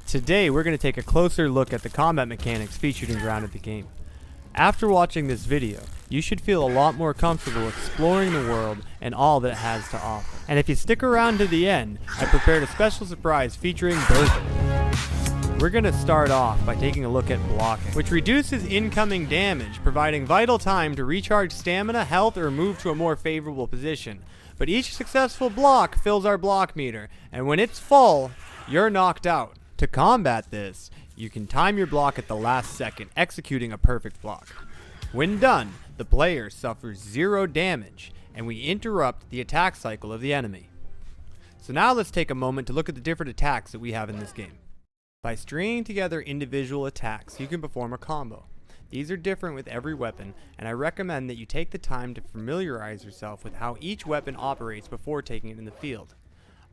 Today we're going to take a closer look at the combat mechanics featured and grounded the game. After watching this video, you should feel a lot more comfortable exploring the world and all that it has to offer. And if you stick around to the end, I prepared a special surprise featuring BURG.L. We're going to start off by taking a look at blocking, which reduces incoming damage, providing vital time to recharge stamina, health, or move to a more favorable position. But each successful block fills our block meter, and when it's full, you're knocked out. To combat this, you can time your block at the last second, executing a perfect block. When done, the player suffers 0 damage, and we interrupt the attack cycle of the enemy. So now let's take a moment to look at the different attacks that we have in this game. By stringing together individual attacks, you can perform a combo. These are different with every weapon, and I recommend that you take the time to familiarize yourself with how each weapon operates before taking it in the field.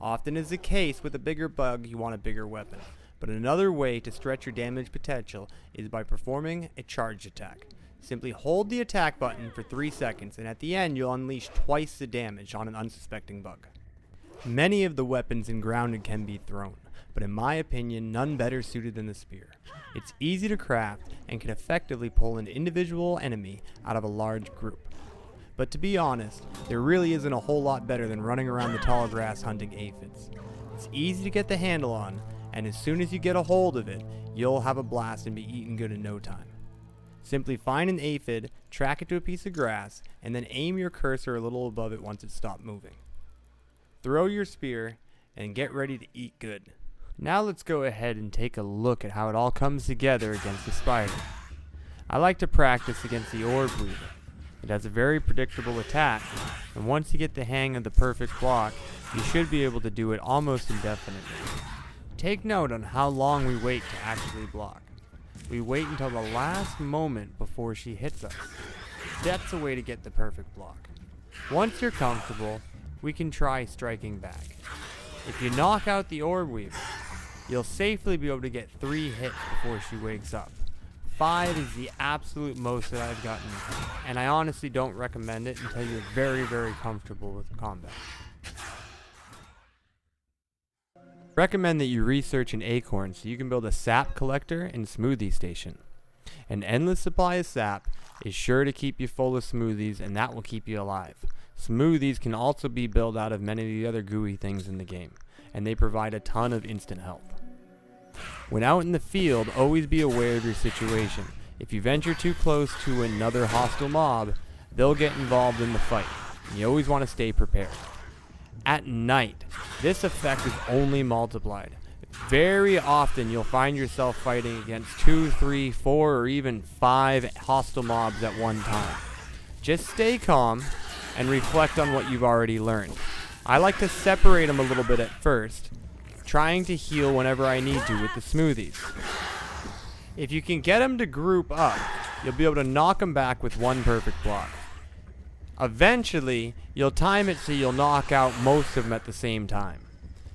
Often is the case with a bigger bug, you want a bigger weapon. But another way to stretch your damage potential is by performing a charge attack. Simply hold the attack button for 3 seconds, and at the end you'll unleash twice the damage on an unsuspecting bug. Many of the weapons in Grounded can be thrown, but in my opinion none better suited than the spear. It's easy to craft and can effectively pull an individual enemy out of a large group. But to be honest, there really isn't a whole lot better than running around the tall grass hunting aphids. It's easy to get the handle on, and as soon as you get a hold of it, you'll have a blast and be eaten good in no time. Simply find an aphid, track it to a piece of grass, and then aim your cursor a little above it once it stopped moving. Throw your spear, and get ready to eat good. Now let's go ahead and take a look at how it all comes together against the spider. I like to practice against the orb weaver. It has a very predictable attack, and once you get the hang of the perfect block, you should be able to do it almost indefinitely. Take note on how long we wait to actually block. We wait until the last moment before she hits us. That's a way to get the perfect block. Once you're comfortable, we can try striking back. If you knock out the orb weaver, you'll safely be able to get 3 hits before she wakes up. 5 is the absolute most that I've gotten, and I honestly don't recommend it until you're very, very comfortable with combat. Recommend that you research an acorn so you can build a sap collector and smoothie station. An endless supply of sap is sure to keep you full of smoothies, and that will keep you alive. Smoothies can also be built out of many of the other gooey things in the game, and they provide a ton of instant health. When out in the field, always be aware of your situation. If you venture too close to another hostile mob, they'll get involved in the fight. You always want to stay prepared. At night, this effect is only multiplied. Very often you'll find yourself fighting against 2, 3, 4, or even 5 hostile mobs at one time. Just stay calm and reflect on what you've already learned. I like to separate them a little bit at first, trying to heal whenever I need to with the smoothies. If you can get them to group up, you'll be able to knock them back with 1 perfect block. Eventually, you'll time it so you'll knock out most of them at the same time.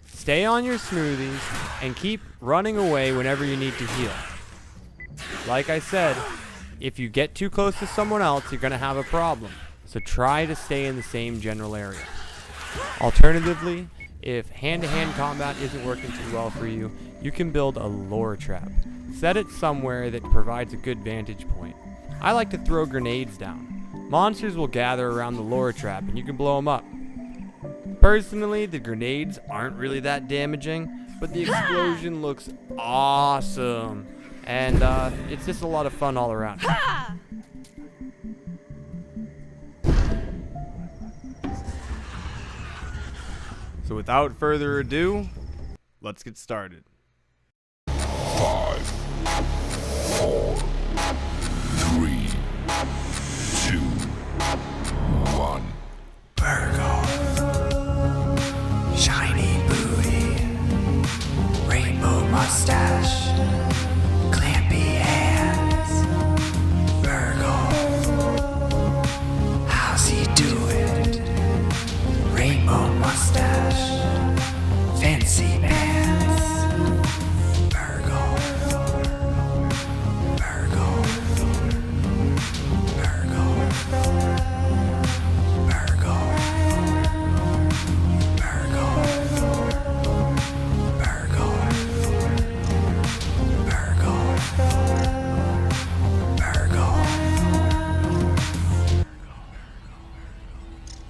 Stay on your smoothies and keep running away whenever you need to heal. Like I said, if you get too close to someone else, you're going to have a problem. So try to stay in the same general area. Alternatively, if hand-to-hand combat isn't working too well for you, you can build a lure trap. Set it somewhere that provides a good vantage point. I like to throw grenades down. Monsters will gather around the lure trap and you can blow them up. Personally, the grenades aren't really that damaging, but the explosion looks awesome. And it's just a lot of fun all around. So without further ado, let's get started. 5, 4, 3, 2, 1. BURG.L. Shiny booty, rainbow mustache, clampy